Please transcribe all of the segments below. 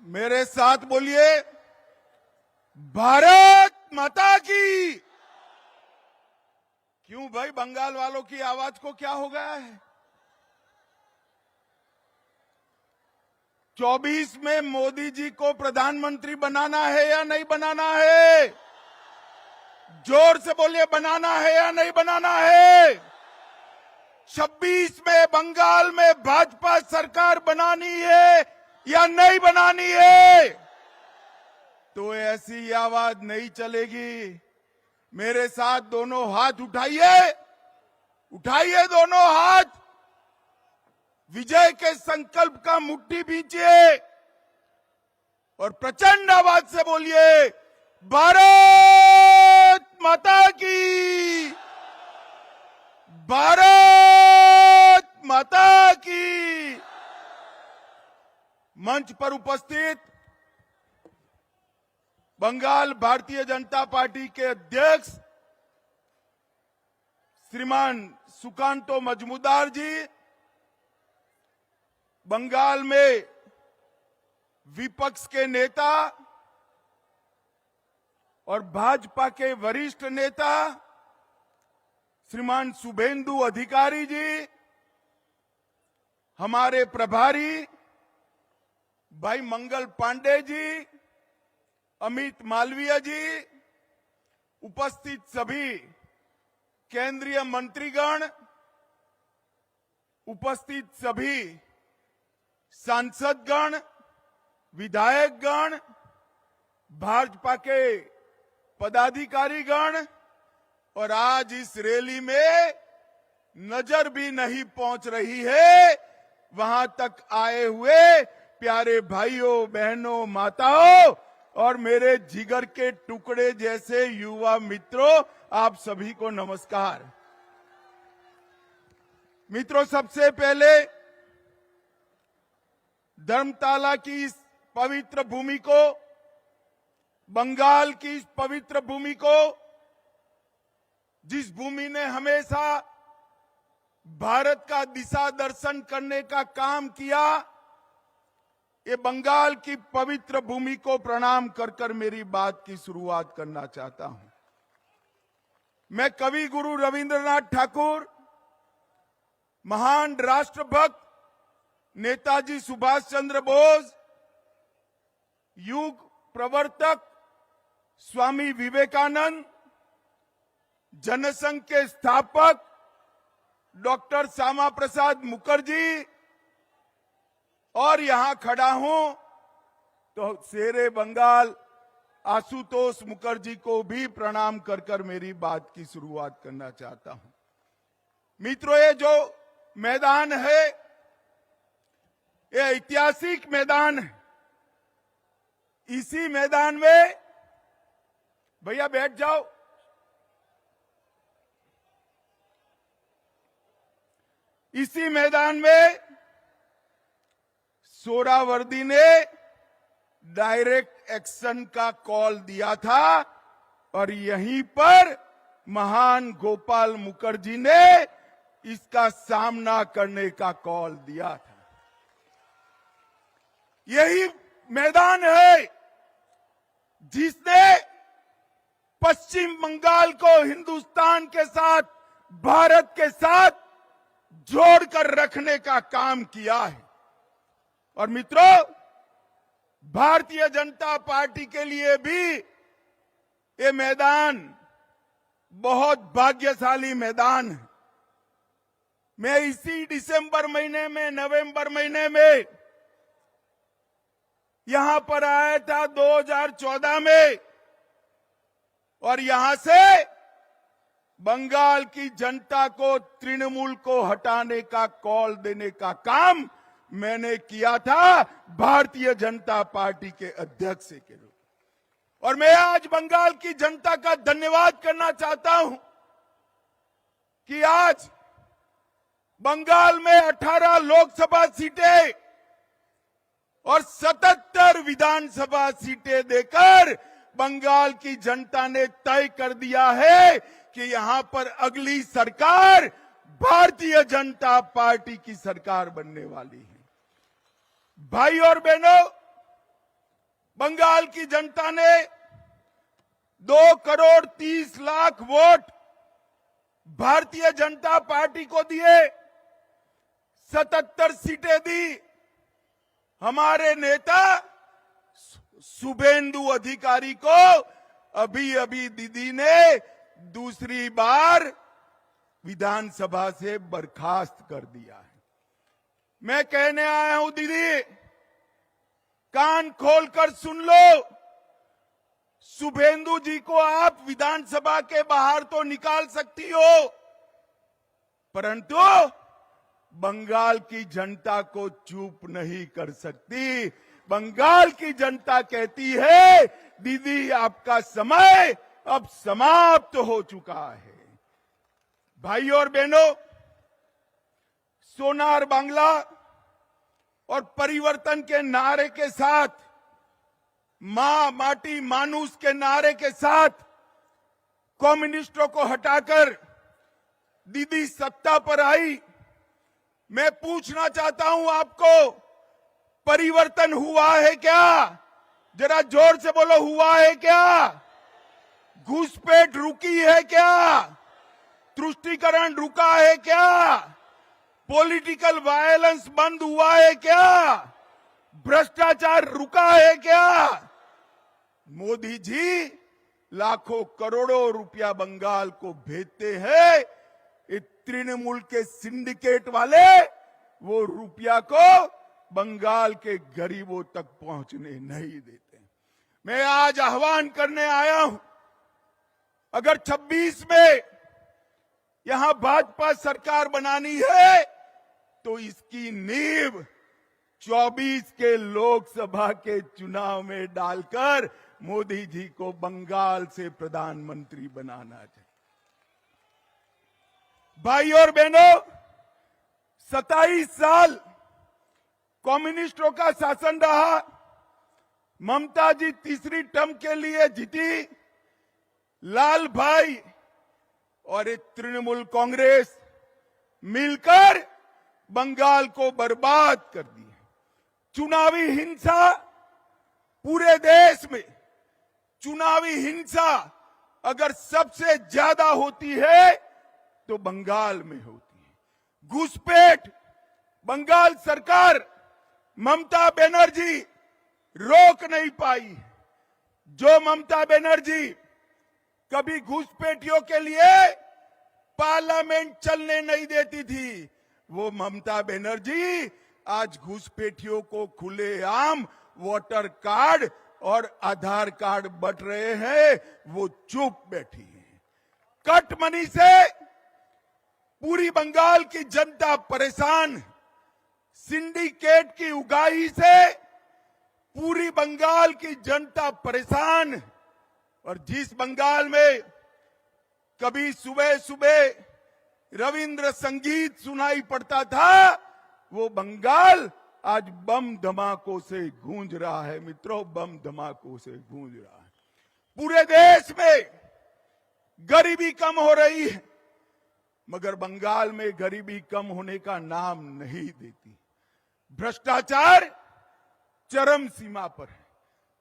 मेरे साथ बोलिए, भारत माता की। क्यों भाई, बंगाल वालों की आवाज को क्या हो गया है? 24 में मोदी जी को प्रधानमंत्री बनाना है या नहीं बनाना है? जोर से बोलिए, बनाना है या नहीं बनाना है? 26 में बंगाल में भाजपा सरकार बनानी है या नहीं बनानी है? तो ऐसी आवाज नहीं चलेगी। मेरे साथ दोनों हाथ उठाइए, उठाइए दोनों हाथ, विजय के संकल्प का मुट्ठी भींचिए और प्रचंड आवाज से बोलिए, भारत माता की, भारत माता की। मंच पर उपस्थित बंगाल भारतीय जनता पार्टी के अध्यक्ष श्रीमान सुकांतो मजूमदार जी, बंगाल में विपक्ष के नेता और भाजपा के वरिष्ठ नेता श्रीमान शुभेंदु अधिकारी जी, हमारे प्रभारी भाई मंगल पांडे जी, अमित मालवीय जी, उपस्थित सभी केंद्रीय मंत्रीगण, उपस्थित सभी सांसदगण, विधायकगण, भाजपा के पदाधिकारीगण और आज इस रैली में नजर भी नहीं पहुंच रही है वहां तक आए हुए प्यारे भाइयों, बहनों, माताओं और मेरे जिगर के टुकड़े जैसे युवा मित्रों, आप सभी को नमस्कार। मित्रों, सबसे पहले धर्मताला की इस पवित्र भूमि को, बंगाल की इस पवित्र भूमि को, जिस भूमि ने हमेशा भारत का दिशा दर्शन करने का काम किया, ये बंगाल की पवित्र भूमि को प्रणाम कर कर मेरी बात की शुरुआत करना चाहता हूं। मैं कवि गुरु रविंद्रनाथ ठाकुर, महान राष्ट्रभक्त नेताजी सुभाष चंद्र बोस, युग प्रवर्तक स्वामी विवेकानंद, जनसंघ के स्थापक डॉक्टर श्यामा प्रसाद मुखर्जी और यहां खड़ा हूं तो शेरे बंगाल आशुतोष मुखर्जी को भी प्रणाम कर कर मेरी बात की शुरुआत करना चाहता हूं। मित्रों, ये जो मैदान है ये ऐतिहासिक मैदान है। इसी मैदान में, भैया बैठ जाओ, इसी मैदान में सोहरावर्दी ने डायरेक्ट एक्शन का कॉल दिया था और यहीं पर महान गोपाल मुखर्जी ने इसका सामना करने का कॉल दिया था। यही मैदान है जिसने पश्चिम बंगाल को हिंदुस्तान के साथ, भारत के साथ जोड़कर रखने का काम किया है। और मित्रों, भारतीय जनता पार्टी के लिए भी ये मैदान बहुत भाग्यशाली मैदान है। मैं इसी दिसंबर महीने में, नवंबर महीने में यहां पर आया था 2014 में और यहां से बंगाल की जनता को, तृणमूल को हटाने का कॉल देने का काम मैंने किया था भारतीय जनता पार्टी के अध्यक्ष के रूप में। और मैं आज बंगाल की जनता का धन्यवाद करना चाहता हूं कि आज बंगाल में 18 लोकसभा सीटें और 77 विधानसभा सीटें देकर बंगाल की जनता ने तय कर दिया है कि यहां पर अगली सरकार भारतीय जनता पार्टी की सरकार बनने वाली है। भाई और बहनों, बंगाल की जनता ने 2,30,00,000 वोट भारतीय जनता पार्टी को दिए, 77 सीटें दी। हमारे नेता शुभेंदु अधिकारी को अभी अभी दीदी ने दूसरी बार विधानसभा से बर्खास्त कर दिया है। मैं कहने आया हूं दीदी, कान खोलकर सुन लो। शुभेंदु जी को आप विधानसभा के बाहर तो निकाल सकती हो, परंतु बंगाल की जनता को चुप नहीं कर सकती। बंगाल की जनता कहती है दीदी आपका समय अब समाप्त हो चुका है। भाइयों और बहनों, सोनार बांग्ला और परिवर्तन के नारे के साथ, मां माटी मानुस के नारे के साथ कम्युनिस्टों को हटाकर दीदी सत्ता पर आई। मैं पूछना चाहता हूं आपको, परिवर्तन हुआ है क्या? जरा जोर से बोलो, हुआ है क्या? घुसपैठ रुकी है क्या? तुष्टीकरण रुका है क्या? पॉलिटिकल वायलेंस बंद हुआ है क्या? भ्रष्टाचार रुका है क्या? मोदी जी लाखों करोड़ों रुपया बंगाल को भेजते हैं। तृणमूल के सिंडिकेट वाले वो रुपया को बंगाल के गरीबों तक पहुंचने नहीं देते। मैं आज आह्वान करने आया हूं, अगर 26 में यहां भाजपा सरकार बनानी है तो इसकी नींव 24 के लोकसभा के चुनाव में डालकर मोदी जी को बंगाल से प्रधानमंत्री बनाना चाहिए। भाई और बहनों, 27 साल कम्युनिस्टों का शासन रहा। ममता जी तीसरी टर्म के लिए जीती। लाल भाई और एक तृणमूल कांग्रेस मिलकर बंगाल को बर्बाद कर दिया। चुनावी हिंसा पूरे देश में, चुनावी हिंसा अगर सबसे ज्यादा होती है तो बंगाल में होती है। घुसपैठ बंगाल सरकार, ममता बनर्जी रोक नहीं पाई। जो ममता बनर्जी कभी घुसपैठियों के लिए पार्लियामेंट चलने नहीं देती थी, वो ममता बनर्जी आज घुसपैठियों को खुलेआम वोटर कार्ड और आधार कार्ड बंट रहे हैं, वो चुप बैठी है। कट मनी से पूरी बंगाल की जनता परेशान। सिंडिकेट की उगाही से पूरी बंगाल की जनता परेशान। और जिस बंगाल में कभी सुबह सुबह रविंद्र संगीत सुनाई पड़ता था, वो बंगाल आज बम धमाकों से गूंज रहा है। मित्रों, बम धमाकों से गूंज रहा है। पूरे देश में गरीबी कम हो रही है, मगर बंगाल में गरीबी कम होने का नाम नहीं देती। भ्रष्टाचार चरम सीमा पर है।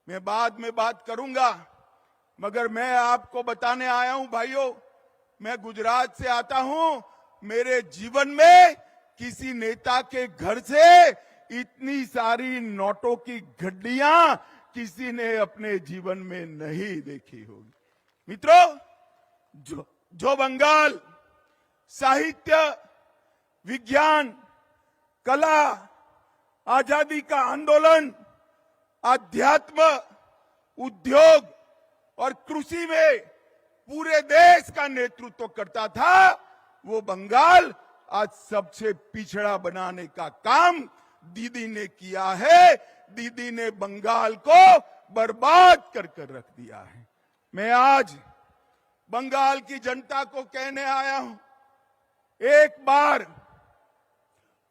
मैं बाद में बात करूंगा, मगर मैं आपको बताने आया हूं भाइयों, मैं गुजरात से आता हूं। मेरे जीवन में किसी नेता के घर से इतनी सारी नोटों की गड्डियां किसी ने अपने जीवन में नहीं देखी होगी। मित्रों, जो बंगाल साहित्य, विज्ञान, कला, आजादी का आंदोलन, आध्यात्म, उद्योग और कृषि में पूरे देश का नेतृत्व करता था, वो बंगाल आज सबसे पिछड़ा बनाने का काम दीदी ने किया है। दीदी ने बंगाल को बर्बाद कर रख दिया है। मैं आज बंगाल की जनता को कहने आया हूं, एक बार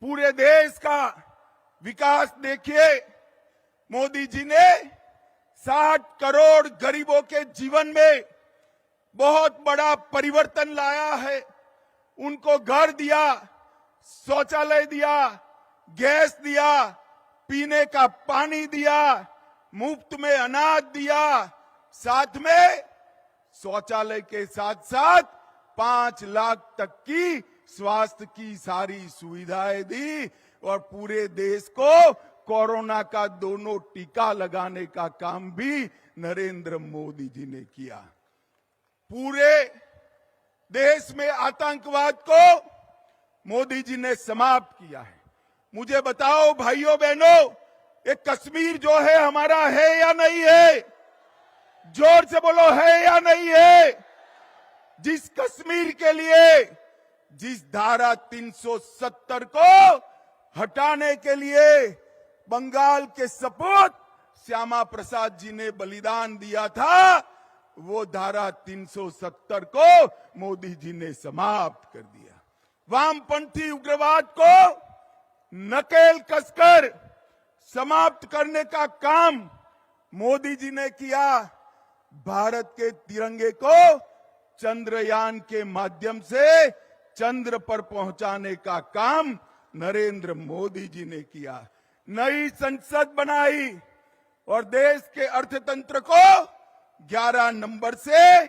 पूरे देश का विकास देखिए। मोदी जी ने 60 करोड़ गरीबों के जीवन में बहुत बड़ा परिवर्तन लाया है। उनको घर दिया, शौचालय दिया, गैस दिया, पीने का पानी दिया, मुफ्त में अनाज दिया, साथ में शौचालय के साथ साथ 5 लाख तक की स्वास्थ्य की सारी सुविधाएं दी और पूरे देश को कोरोना का दोनों टीका लगाने का काम भी नरेंद्र मोदी जी ने किया। पूरे देश में आतंकवाद को मोदी जी ने समाप्त किया है। मुझे बताओ भाइयों बहनों, ये कश्मीर जो है हमारा है या नहीं है? जोर से बोलो, है या नहीं है? जिस कश्मीर के लिए जिस धारा 370 को हटाने के लिए बंगाल के सपूत श्यामा प्रसाद जी ने बलिदान दिया था, वो धारा 370 को मोदी जी ने समाप्त कर दिया। वामपंथी उग्रवाद को नकेल कसकर समाप्त करने का काम मोदी जी ने किया। भारत के तिरंगे को चंद्रयान के माध्यम से चंद्र पर पहुंचाने का काम नरेंद्र मोदी जी ने किया। नई संसद बनाई और देश के अर्थतंत्र को 11 नंबर से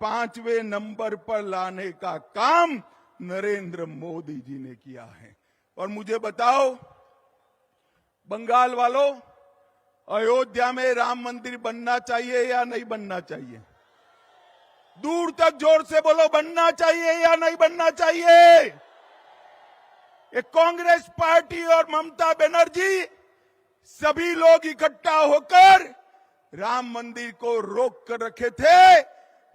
5वें नंबर पर लाने का काम नरेंद्र मोदी जी ने किया है। और मुझे बताओ बंगाल वालों, अयोध्या में राम मंदिर बनना चाहिए या नहीं बनना चाहिए? दूर तक जोर से बोलो, बनना चाहिए या नहीं बनना चाहिए? एक कांग्रेस पार्टी और ममता बनर्जी सभी लोग इकट्ठा होकर राम मंदिर को रोक कर रखे थे।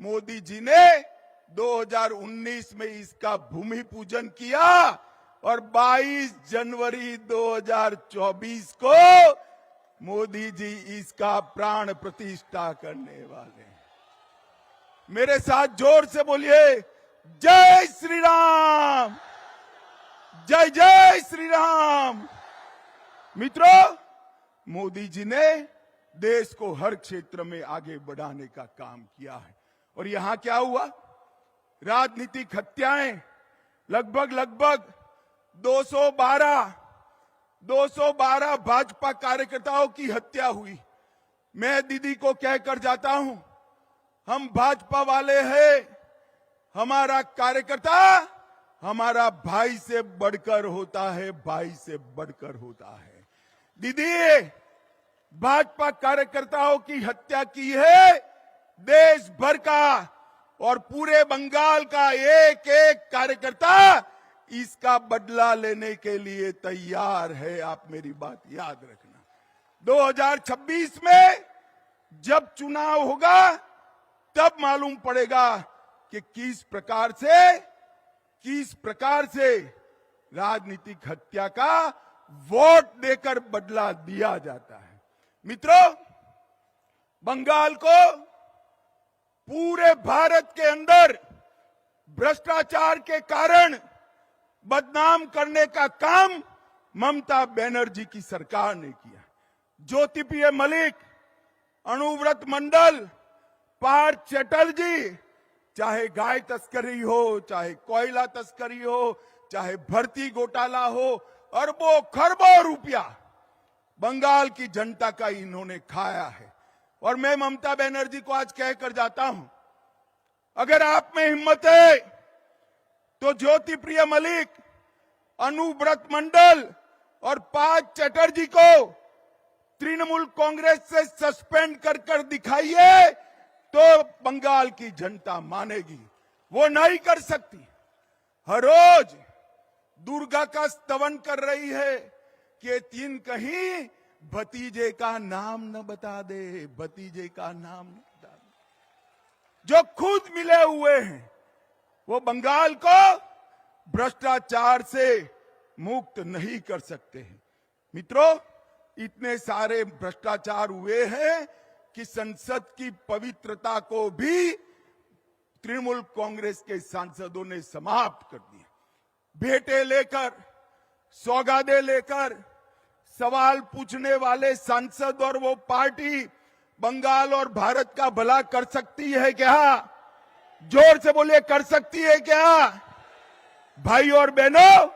मोदी जी ने 2019 में इसका भूमि पूजन किया और 22 जनवरी 2024 को मोदी जी इसका प्राण प्रतिष्ठा करने वाले हैं। मेरे साथ जोर से बोलिए, जय श्री राम, जय जय श्री राम। मित्रों, मोदी जी ने देश को हर क्षेत्र में आगे बढ़ाने का काम किया है। और यहां क्या हुआ? राजनीतिक हत्याएं लगभग 212 भाजपा कार्यकर्ताओं की हत्या हुई। मैं दीदी को कहकर जाता हूं, हम भाजपा वाले हैं, हमारा कार्यकर्ता हमारा भाई से बढ़कर होता है, भाई से बढ़कर होता है। दीदी, भाजपा कार्यकर्ताओं की हत्या की है देश भर का, और पूरे बंगाल का एक एक कार्यकर्ता इसका बदला लेने के लिए तैयार है। आप मेरी बात याद रखना। 2026 में जब चुनाव होगा तब मालूम पड़ेगा कि किस प्रकार से राजनीतिक हत्या का वोट देकर बदला दिया जाता है। मित्रों, बंगाल को पूरे भारत के अंदर भ्रष्टाचार के कारण बदनाम करने का काम ममता बनर्जी की सरकार ने किया। ज्योतिप्रिय मलिक, अनुव्रत मंडल, पार्थ चटर्जी, चाहे गाय तस्करी हो, चाहे कोयला तस्करी हो, चाहे भर्ती घोटाला हो, अरबों खरबों रुपया बंगाल की जनता का इन्होंने खाया है। और मैं ममता बनर्जी को आज कहकर जाता हूं, अगर आप में हिम्मत है तो ज्योतिप्रिय मलिक, अनुव्रत मंडल और पार्थ चटर्जी को तृणमूल कांग्रेस से सस्पेंड कर दिखाइए, तो बंगाल की जनता मानेगी। वो नहीं कर सकती। हर रोज दुर्गा का स्तवन कर रही है कि तीन कहीं भतीजे का नाम न बता दे, भतीजे का नाम न बता दे। जो खुद मिले हुए हैं वो बंगाल को भ्रष्टाचार से मुक्त नहीं कर सकते हैं। मित्रों, इतने सारे भ्रष्टाचार हुए हैं कि संसद की पवित्रता को भी तृणमूल कांग्रेस के सांसदों ने समाप्त कर दिया। भेंटे लेकर, सौगादे लेकर सवाल पूछने वाले सांसद और वो पार्टी बंगाल और भारत का भला कर सकती है क्या? जोर से बोलिए, कर सकती है क्या? भाई और बहनों,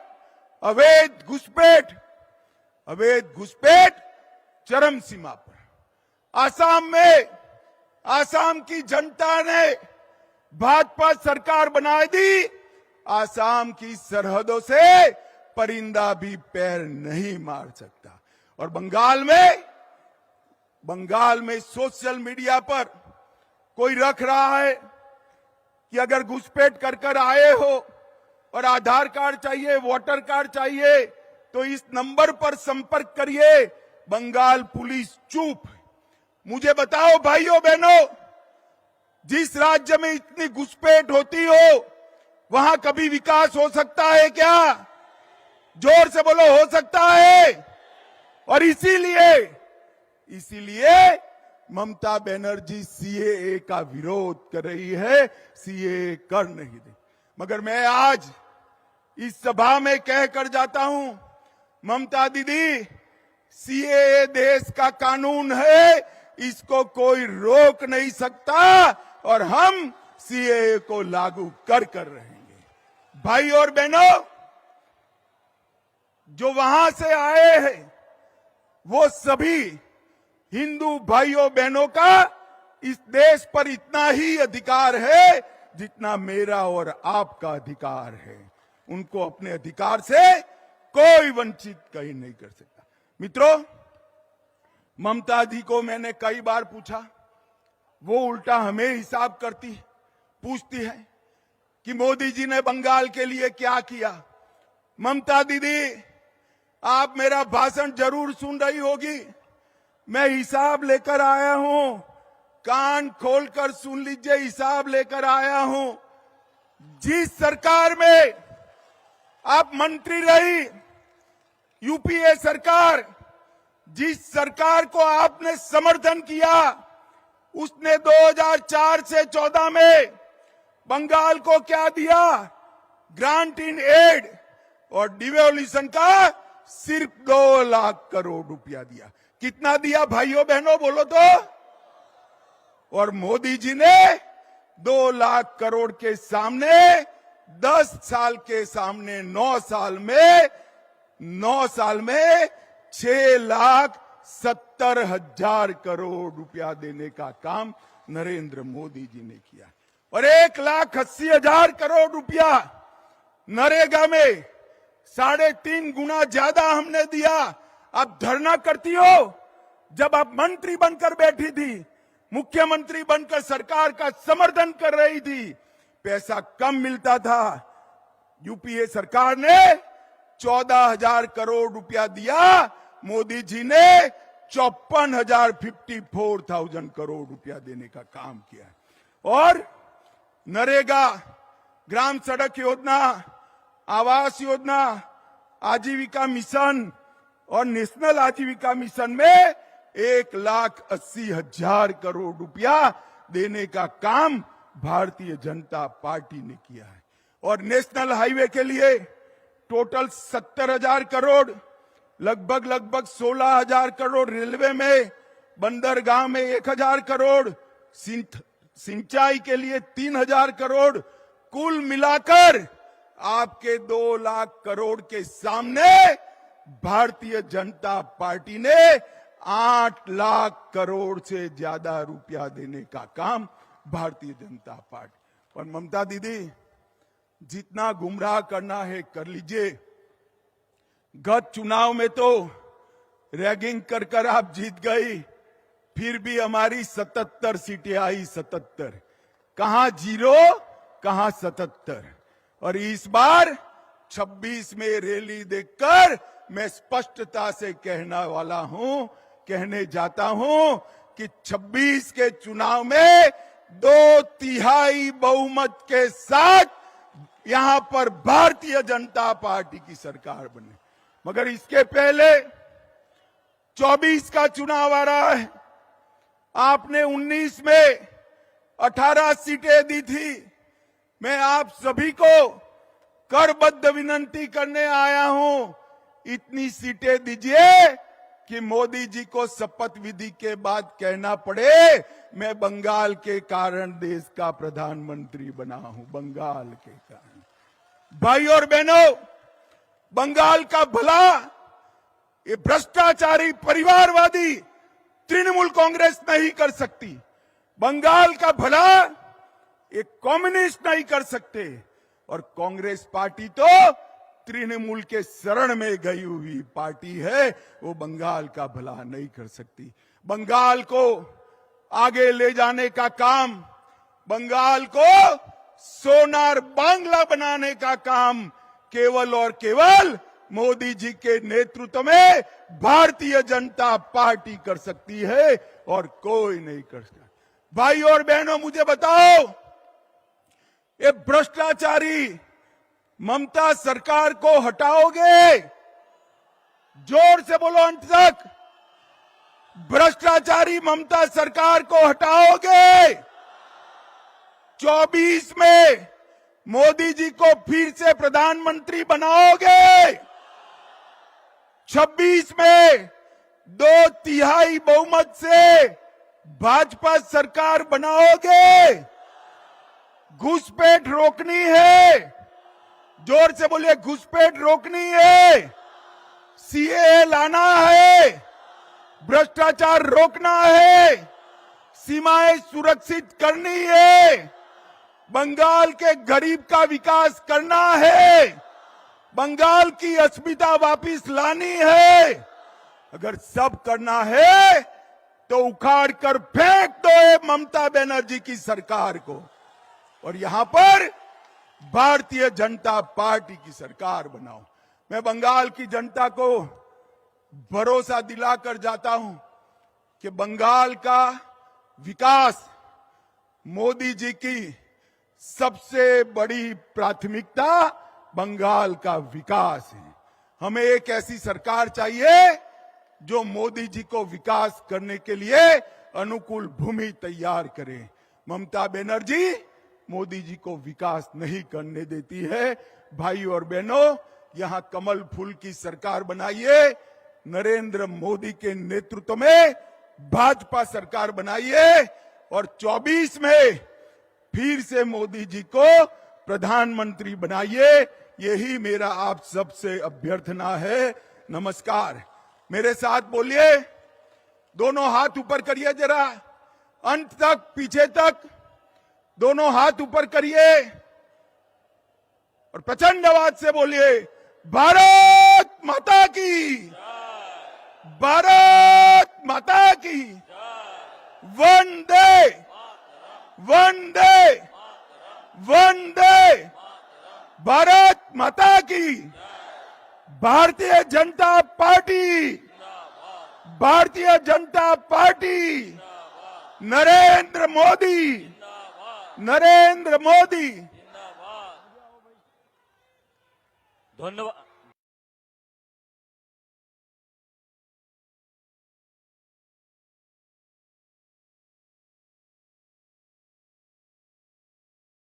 अवैध घुसपैठ चरम सीमा पर। आसाम की जनता ने भाजपा सरकार बना दी। आसाम की सरहदों से परिंदा भी पैर नहीं मार सकता। और बंगाल में सोशल मीडिया पर कोई रख रहा है कि अगर घुसपैठ कर आए हो और आधार कार्ड चाहिए, वोटर कार्ड चाहिए, तो इस नंबर पर संपर्क करिए। बंगाल पुलिस चुप। मुझे बताओ भाइयों बहनों, जिस राज्य में इतनी घुसपैठ होती हो वहां कभी विकास हो सकता है क्या? जोर से बोलो, हो सकता है? और इसीलिए ममता बनर्जी सीएए का विरोध कर रही है, सीएए कर नहीं दे। मगर मैं आज इस सभा में कहकर जाता हूं, ममता दीदी, सीएए देश का कानून है, इसको कोई रोक नहीं सकता और हम सीएए को लागू कर रहेंगे। भाई और बहनों, जो वहां से आए हैं वो सभी हिंदू भाइयों बहनों का इस देश पर इतना ही अधिकार है जितना मेरा और आपका अधिकार है। उनको अपने अधिकार से कोई वंचित कहीं नहीं कर सकता। मित्रों, ममता जी को मैंने कई बार पूछा, वो उल्टा हमें हिसाब पूछती है कि मोदी जी ने बंगाल के लिए क्या किया। ममता दीदी, आप मेरा भाषण जरूर सुन रही होगी, मैं हिसाब लेकर आया हूं, कान खोलकर सुन लीजिए, हिसाब लेकर आया हूं। जिस सरकार में आप मंत्री रही, यूपीए सरकार, जिस सरकार को आपने समर्थन किया, उसने 2004 से 14 में बंगाल को क्या दिया? ग्रांट इन एड और डिवोल्यूशन का सिर्फ 2 लाख करोड़ रुपया दिया। कितना दिया भाइयों बहनों, बोलो तो? और मोदी जी ने 2 लाख करोड़ के सामने 10 साल के सामने 9 साल में 6,70,000 करोड़ रुपया देने का काम नरेंद्र मोदी जी ने किया। और 1,80,000 करोड़ रुपया नरेगा में 3.5 गुना ज्यादा हमने दिया। आप धरना करती हो, जब आप मंत्री बनकर बैठी थी, मुख्यमंत्री बनकर सरकार का समर्थन कर रही थी, पैसा कम मिलता था। यूपीए सरकार ने 14,000 करोड़ रुपया दिया, मोदी जी ने 54,000 करोड़ रुपया देने का काम किया। और नरेगा, ग्राम सड़क योजना, आवास योजना, आजीविका मिशन और नेशनल आजीविका मिशन में 1,80,000 करोड़ रुपया देने का काम भारतीय जनता पार्टी ने किया है। और नेशनल हाईवे के लिए टोटल 70,000 करोड़, लगभग 16,000 करोड़ रेलवे में, बंदरगाह में 1,000 करोड़, सिंचाई के लिए 3,000 करोड़, कुल मिलाकर आपके 2 लाख करोड़ के सामने भारतीय जनता पार्टी ने 8 लाख करोड़ से ज्यादा रुपया देने का काम भारतीय जनता पार्टी। और ममता दीदी, जितना गुमराह करना है कर लीजिए। गत चुनाव में तो रैगिंग कर आप जीत गई, फिर भी हमारी 77 सीटें आई। 77, कहां 0, कहां 77। और इस बार 26 में रैली देखकर मैं स्पष्टता से कहने जाता हूं कि 26 के चुनाव में 2/3 बहुमत के साथ यहां पर भारतीय जनता पार्टी की सरकार बने। मगर इसके पहले 24 का चुनाव आ रहा है। आपने 19 में 18 सीटें दी थी। मैं आप सभी को करबद्ध विनंती करने आया हूं, इतनी सीटें दीजिए कि मोदी जी को शपथ विधि के बाद कहना पड़े, मैं बंगाल के कारण देश का प्रधानमंत्री बना हूं। बंगाल के कारण। भाई और बहनों, बंगाल का भला ये भ्रष्टाचारी, परिवारवादी, तृणमूल कांग्रेस नहीं कर सकती। बंगाल का भला एक कम्युनिस्ट नहीं कर सकते, और कांग्रेस पार्टी तो तृणमूल के शरण में गई हुई पार्टी है, वो बंगाल का भला नहीं कर सकती। बंगाल को आगे ले जाने का काम, बंगाल को सोनार बांग्ला बनाने का काम केवल और केवल मोदी जी के नेतृत्व में भारतीय जनता पार्टी कर सकती है, और कोई नहीं कर सकता। भाई और बहनों, मुझे बताओ, ये भ्रष्टाचारी ममता सरकार को हटाओगे? जोर से बोलो अंत तक। भ्रष्टाचारी ममता सरकार को हटाओगे? 24 में मोदी जी को फिर से प्रधानमंत्री बनाओगे? 26 में 2/3 बहुमत से भाजपा सरकार बनाओगे? घुसपैठ रोकनी है, जोर से बोलिए, घुसपैठ रोकनी है, सीएए लाना है, भ्रष्टाचार रोकना है, सीमाएं सुरक्षित करनी है, बंगाल के गरीब का विकास करना है, बंगाल की अस्मिता वापिस लानी है। अगर सब करना है तो उखाड़ कर फेंक दो ये ममता बनर्जी की सरकार को, और यहां पर भारतीय जनता पार्टी की सरकार बनाओ। मैं बंगाल की जनता को भरोसा दिलाकर जाता हूं कि बंगाल का विकास मोदी जी की सबसे बड़ी प्राथमिकता बंगाल का विकास है। हमें एक ऐसी सरकार चाहिए जो मोदी जी को विकास करने के लिए अनुकूल भूमि तैयार करे। ममता बनर्जी मोदी जी को विकास नहीं करने देती है। भाई और बहनों, यहां कमल फूल की सरकार बनाइए, नरेंद्र मोदी के नेतृत्व में भाजपा सरकार बनाइए, और 24 में फिर से मोदी जी को प्रधानमंत्री बनाइए। यही मेरा आप सबसे अभ्यर्थना है। नमस्कार। मेरे साथ बोलिए, दोनों हाथ ऊपर करिए जरा, अंत तक, पीछे तक, दोनों हाथ ऊपर करिए और प्रचंड आवाज से बोलिए, भारत माता की, भारत माता की, वंदे वंदे वंदे, भारत माता की। Bharatiya Janata party, Bharatiya Janata party, Narendra Modi, Narendra Modi. धन्यवाद।